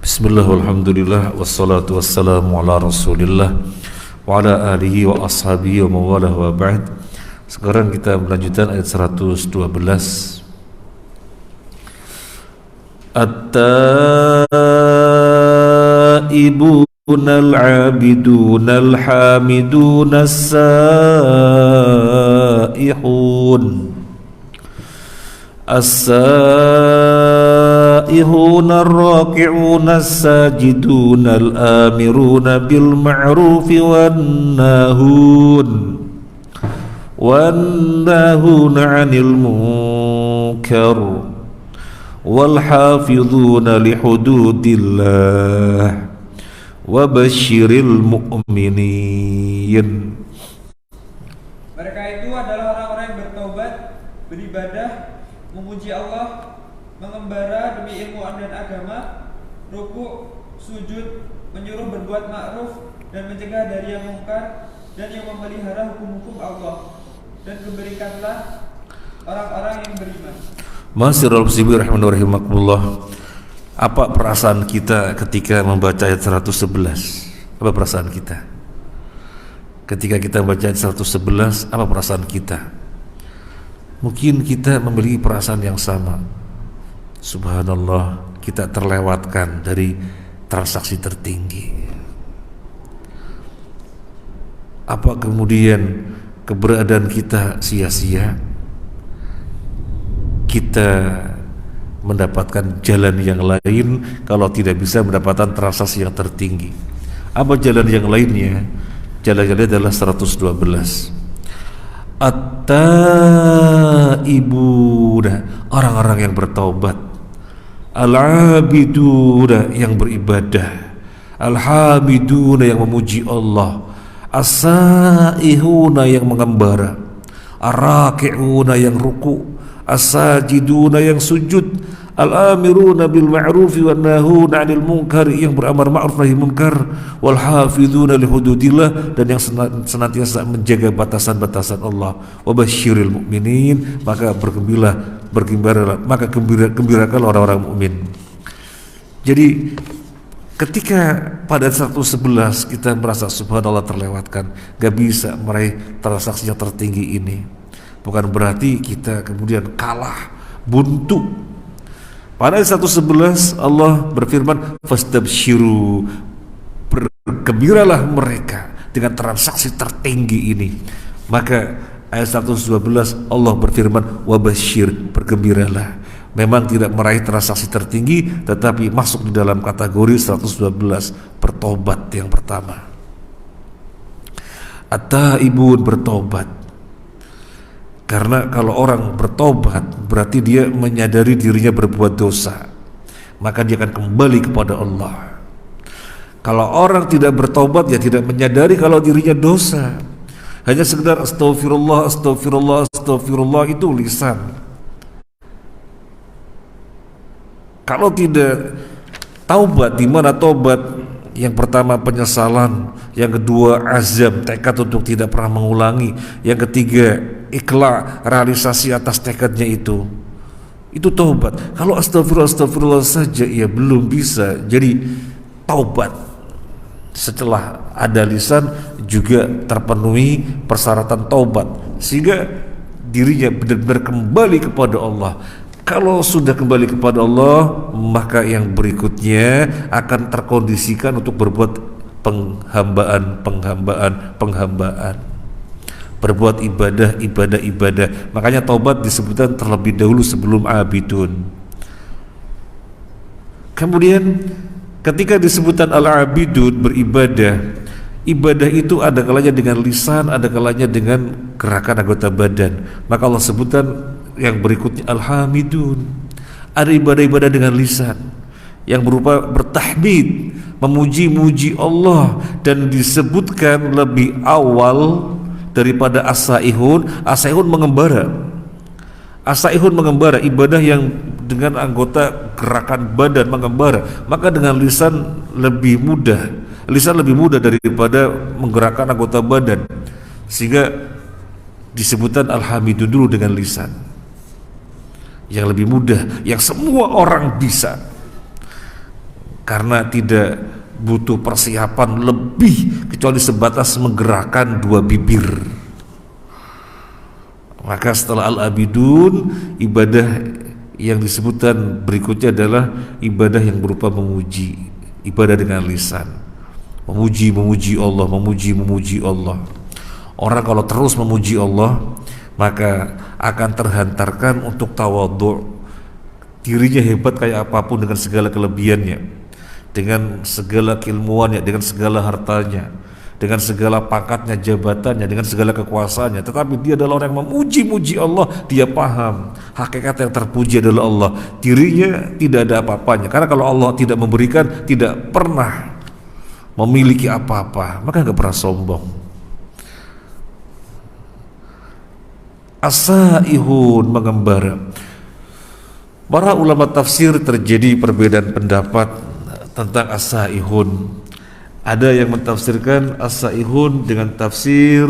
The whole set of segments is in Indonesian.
Bismillah walhamdulillah wassalatu wassalamu ala rasulillah wa ala alihi wa ashabihi wa mawalah wa ba'd. Sekarang kita melanjutkan ayat 112. At-taibuna al-abiduna al-hamiduna as-saihun السائحون الراكعون الساجدون الآمرون بالمعروف والناهون عن المنكر والحافظون لحدود الله وبشر المؤمنين. Mereka itu adalah orang-orang yang bertaubat, beribadah, memuji Allah, mengembara demi ilmu dan agama, rukuk, sujud, menyuruh berbuat ma'ruf dan mencegah dari yang mungkar, dan yang memelihara hukum-hukum Allah. Dan berikanlah orang-orang yang beriman. Masyiral muslimin rahimakumullah. Apa perasaan kita ketika membaca ayat 111? Apa perasaan kita? Ketika kita membaca ayat 111, apa perasaan kita? Mungkin kita memiliki perasaan yang sama. Subhanallah, kita terlewatkan dari transaksi tertinggi. Apa kemudian keberadaan kita sia-sia? Kita mendapatkan jalan yang lain kalau tidak bisa mendapatkan transaksi yang tertinggi. Apa jalan yang lainnya? Jalan-jalannya adalah 112. At-taibuna, orang-orang yang bertaubat, al-abiduna, yang beribadah, al-hamiduna, yang memuji Allah, as-saihuna, yang mengembara, ar-raki'una, yang ruku', as-sajiduna, yang sujud, al-amiruna bil ma'rufi wan nahuna 'anil munkar, yang beramar ma'ruf nahi munkar, wal hafizuna li hududillah, dan yang senantiasa menjaga batasan-batasan Allah. Wa basyiril mu'minin, maka gembirakanlah orang-orang mukmin. Jadi ketika pada 111 kita merasa subhanallah terlewatkan, gak bisa meraih transaksi yang tertinggi ini, bukan berarti kita kemudian kalah, buntu. Pada ayat 111 Allah berfirman, fastabshiru, bergembiralah mereka dengan transaksi tertinggi ini. Maka ayat 112 Allah berfirman, wabasyir, bergembiralah. Memang tidak meraih transaksi tertinggi, tetapi masuk di dalam kategori 112, bertobat yang pertama. At-taibun, bertobat. Karena kalau orang bertobat berarti dia menyadari dirinya berbuat dosa, maka dia akan kembali kepada Allah. Kalau orang tidak bertobat, ya tidak menyadari kalau dirinya dosa, hanya sekedar astagfirullah, astagfirullah, astagfirullah, itu lisan. Kalau tidak taubat, di mana taubat? Yang pertama penyesalan, yang kedua azam, tekad untuk tidak pernah mengulangi, yang ketiga ikhlas, realisasi atas tekadnya itu taubat. Kalau astagfirullah, astagfirullah saja ya belum bisa jadi taubat. Setelah ada lisan juga terpenuhi persyaratan taubat, sehingga dirinya benar-benar kembali kepada Allah. Kalau sudah kembali kepada Allah, maka yang berikutnya akan terkondisikan untuk berbuat penghambaan, berbuat ibadah. Makanya taubat disebutkan terlebih dahulu sebelum abidun. Kemudian ketika disebutkan al-abidun, beribadah, ibadah itu ada kalanya dengan lisan, ada kalanya dengan gerakan anggota badan. Maka Allah sebutkan yang berikutnya al-hamidun, ada ibadah-ibadah dengan lisan yang berupa bertahmid, memuji-muji Allah, dan disebutkan lebih awal daripada as-saihun. As-saihun mengembara, as-saihun mengembara, ibadah yang dengan anggota gerakan badan mengembara, maka dengan lisan lebih mudah. Lisan lebih mudah daripada menggerakkan anggota badan, sehingga disebutkan al-hamidun dulu dengan lisan. yang lebih mudah, yang semua orang bisa. karena tidak butuh persiapan lebih kecuali sebatas menggerakkan dua bibir. Maka setelah al-abidun, ibadah yang disebutkan berikutnya adalah ibadah yang berupa memuji, ibadah dengan lisan, memuji Allah, memuji Allah. Orang kalau terus memuji Allah, maka akan terhantarkan untuk tawadhu. Dirinya hebat kayak apapun dengan segala kelebihannya, dengan segala keilmuannya, dengan segala hartanya, dengan segala pangkatnya, jabatannya, dengan segala kekuasaannya, tetapi dia adalah orang yang memuji-muji Allah. Dia paham hakikat yang terpuji adalah Allah. Dirinya tidak ada apa-apanya, karena kalau Allah tidak memberikan, tidak pernah memiliki apa-apa, maka nggak pernah sombong. As-saihun, mengembara. Para ulama tafsir terjadi perbedaan pendapat tentang as-saihun. Ada yang mentafsirkan as-saihun dengan tafsir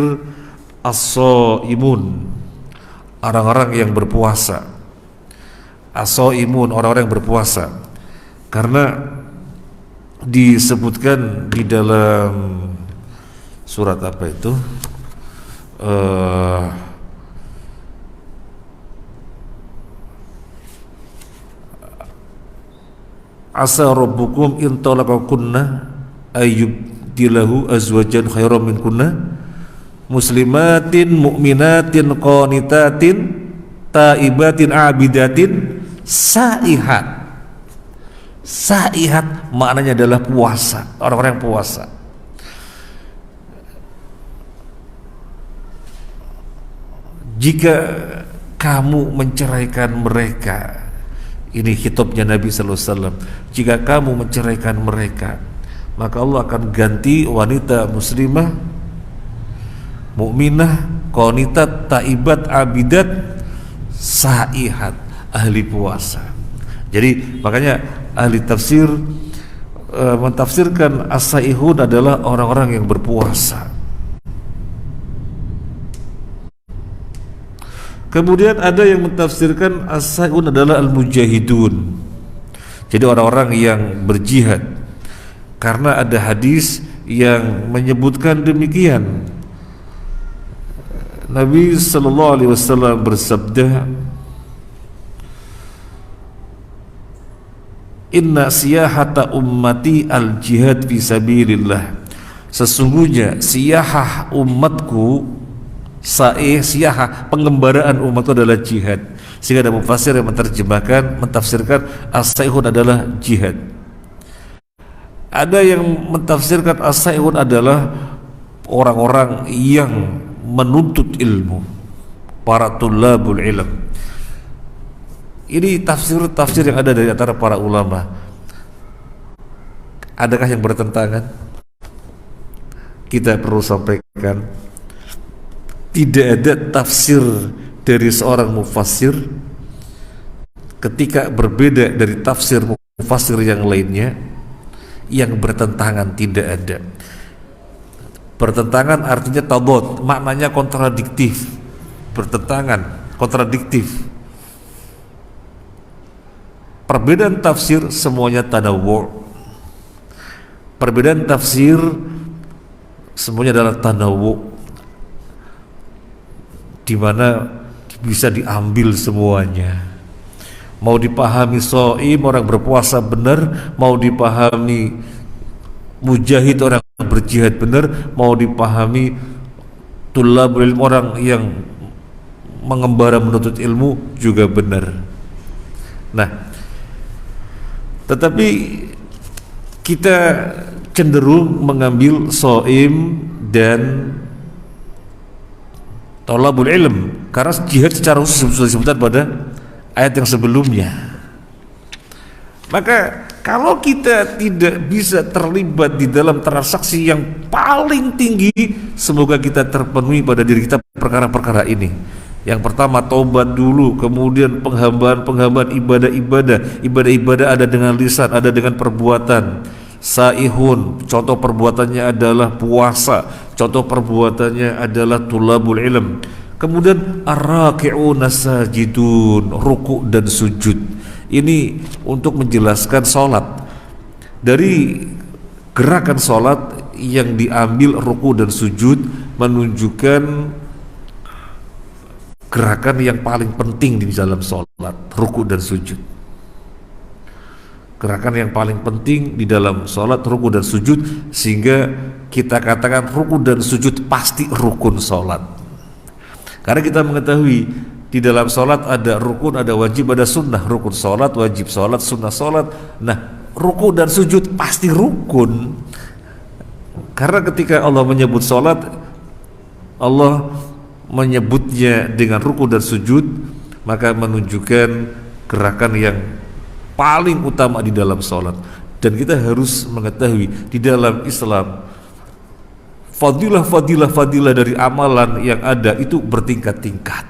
as-shaimun, orang-orang yang berpuasa. As-shaimun, orang-orang yang berpuasa, karena disebutkan di dalam surat apa itu, asa rabbukum in talaqakunna ayyubdilahu azwajan khairan minkunna muslimatin mu'minatin qanitatin taibatin abidatin saihat. Saihat maknanya adalah puasa, orang-orang yang puasa. Jika kamu menceraikan mereka, ini khitabnya Nabi sallallahu alaihi wasallam, jika kamu menceraikan mereka, maka Allah akan ganti wanita muslimah, mukminah, qanitat, taibat, abidat, saihat, ahli puasa. Jadi makanya ahli tafsir mentafsirkan as-saihun adalah orang-orang yang berpuasa. Kemudian ada yang mentafsirkan as-saihun adalah al-mujahidun, jadi orang-orang yang berjihad, karena ada hadis yang menyebutkan demikian. Nabi sallallahu alaihi wasallam bersabda, inna siyahata ummati al-jihad fi sabilillah. Sesungguhnya siyahah umatku, siyahah, pengembaraan umatku adalah jihad. Sehingga ada mufassir yang mentafsirkan as-saihun adalah jihad. Ada yang mentafsirkan as-saihun adalah orang-orang yang menuntut ilmu, para tulabul ilm. Ini tafsir-tafsir yang ada dari antara para ulama. Adakah yang bertentangan? Kita perlu sampaikan, tidak ada tafsir dari seorang mufassir ketika berbeda dari tafsir mufassir yang lainnya yang bertentangan. Tidak ada. Bertentangan artinya tadad, maknanya kontradiktif. Bertentangan, kontradiktif. Perbedaan tafsir semuanya tanawwu'. Perbedaan tafsir semuanya adalah tanawwu', di mana bisa diambil semuanya. Mau dipahami shaim, orang berpuasa benar, mau dipahami mujahid, orang berjihad benar, mau dipahami tulabul ilm, orang yang mengembara menuntut ilmu juga benar. Nah, tetapi kita cenderung mengambil shaim dan thalabul ilm karena jihad secara khusus sudah disebutkan pada ayat yang sebelumnya. Maka kalau kita tidak bisa terlibat di dalam transaksi yang paling tinggi, semoga kita terpenuhi pada diri kita perkara-perkara ini. Yang pertama taubat dulu, kemudian penghambaan, ibadah-ibadah ada dengan lisan, ada dengan perbuatan. Saihun, contoh perbuatannya adalah puasa, contoh perbuatannya adalah tulabul ilm. Kemudian ar-raki'una sajidun, ruku' dan sujud. Ini untuk menjelaskan sholat. Dari gerakan sholat yang diambil ruku dan sujud menunjukkan gerakan yang paling penting di dalam sholat, ruku dan sujud. Gerakan yang paling penting di dalam sholat, ruku dan sujud, sehingga kita katakan ruku dan sujud pasti rukun sholat. Karena kita mengetahui di dalam sholat ada rukun, ada wajib, ada sunnah. Rukun sholat, wajib sholat, sunnah sholat. Nah, ruku dan sujud pasti rukun. Karena ketika Allah menyebut sholat, Allah menyebutnya dengan ruku dan sujud, maka menunjukkan gerakan yang paling utama di dalam sholat. Dan kita harus mengetahui di dalam Islam fadilah dari amalan yang ada itu bertingkat-tingkat,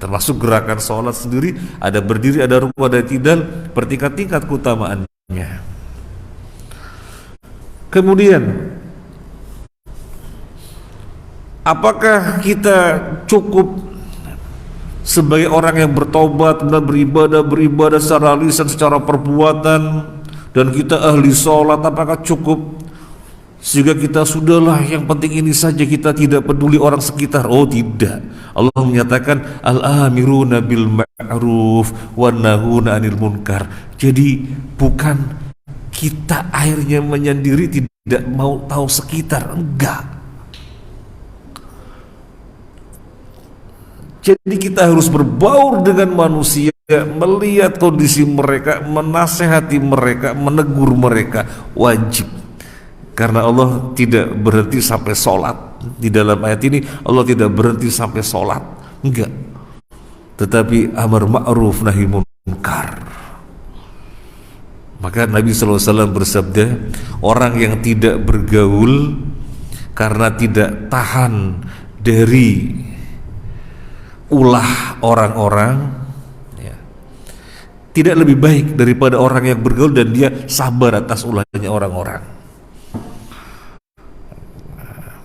termasuk gerakan sholat sendiri, ada berdiri, ada ruku, ada tidal, bertingkat-tingkat keutamaannya. Kemudian, apakah kita cukup sebagai orang yang bertobat dan beribadah secara lisan, secara perbuatan, dan kita ahli sholat, apakah cukup sehingga kita sudahlah yang penting ini saja, kita tidak peduli orang sekitar? Oh tidak. Allah menyatakan al-amiruna bil ma'ruf wan nahuna 'anil munkar. Jadi bukan kita akhirnya menyendiri, tidak mau tahu sekitar, enggak. Jadi kita harus berbaur dengan manusia, melihat kondisi mereka, menasehati mereka, menegur mereka, wajib. Karena Allah tidak berhenti sampai sholat. Di dalam ayat ini Allah tidak berhenti sampai sholat, enggak, tetapi amar ma'ruf nahi munkar. Maka Nabi SAW bersabda, orang yang tidak bergaul karena tidak tahan dari ulah orang-orang, ya, tidak lebih baik daripada orang yang bergaul dan dia sabar atas ulahnya orang-orang.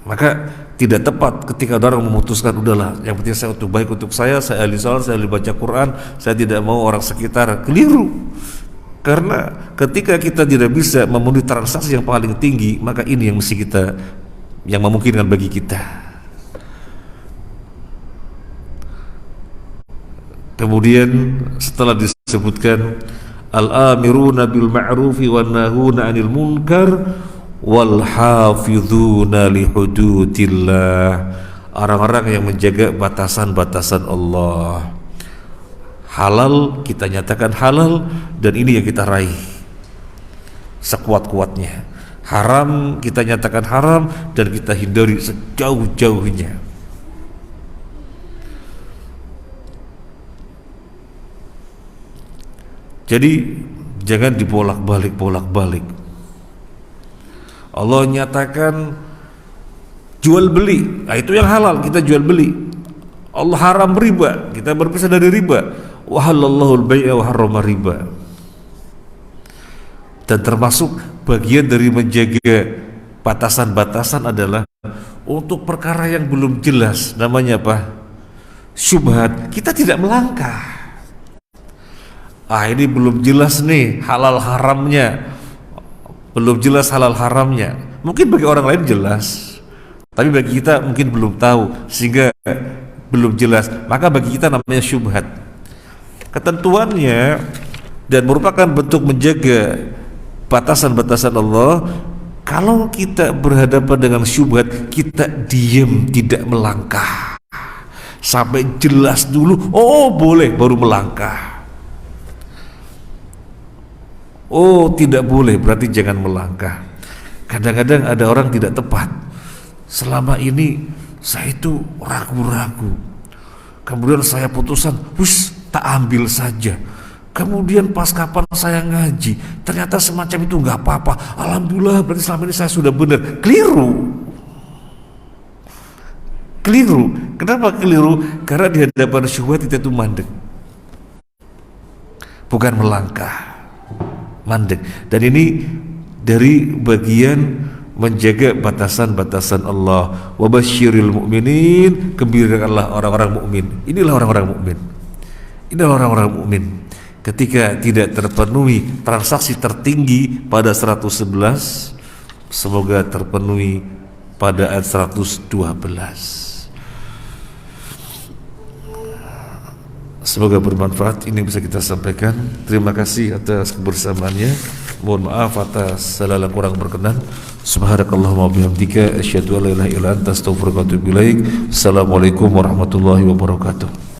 Maka tidak tepat ketika orang memutuskan, udahlah yang penting saya untuk baik untuk saya ahli sholat, saya ahli baca Quran, saya tidak mau orang sekitar. Keliru. Karena ketika kita tidak bisa memenuhi transaksi yang paling tinggi, maka ini yang mesti kita, yang memungkinkan bagi kita. Kemudian setelah disebutkan al-amiruna bil ma'rufi wan nahuna 'anil munkar wal hafizuna li hududillah, orang-orang yang menjaga batasan-batasan Allah. Halal kita nyatakan halal, dan ini yang kita raih sekuat-kuatnya. Haram kita nyatakan haram dan kita hindari sejauh-jauhnya. Jadi jangan dibolak-balik. Allah nyatakan jual beli, nah itu yang halal, kita jual beli. Allah haram riba, kita berpisah dari riba. Wa halallahu al-bai'a wa harrama riba. Dan termasuk bagian dari menjaga batasan-batasan adalah untuk perkara yang belum jelas, namanya apa? Syubhat, kita tidak melangkah. Ini belum jelas nih halal haramnya, belum jelas halal haramnya. Mungkin bagi orang lain jelas, tapi bagi kita mungkin belum tahu, sehingga belum jelas. Maka bagi kita namanya syubhat. Ketentuannya dan merupakan bentuk menjaga batasan-batasan Allah. Kalau kita berhadapan dengan syubhat, kita diam, tidak melangkah sampai jelas dulu. Oh boleh, baru melangkah. Oh tidak boleh, berarti jangan melangkah. Kadang-kadang ada orang tidak tepat. Selama ini saya itu ragu-ragu, kemudian saya putusan, tak ambil saja. Kemudian pas kapan saya ngaji, ternyata semacam itu nggak apa-apa. Alhamdulillah, berarti selama ini saya sudah benar. Keliru. Kenapa keliru? Karena di hadapan syubhat kita itu mandek, bukan melangkah, mandek. Dan ini dari bagian menjaga batasan-batasan Allah. Wa basyiril mu'minin, gembirakanlah orang-orang mukmin. Inilah orang-orang mukmin. ketika tidak terpenuhi transaksi tertinggi pada 111, semoga terpenuhi pada ayat 112. Semoga bermanfaat ini bisa kita sampaikan. Terima kasih atas kebersamaannya. Mohon maaf atas segala kurang berkenan. Subhanakallahumma wabihamdika asyhadu an la ilaha illa anta astaghfiruka wa atubu ilaik. Assalamualaikum warahmatullahi wabarakatuh.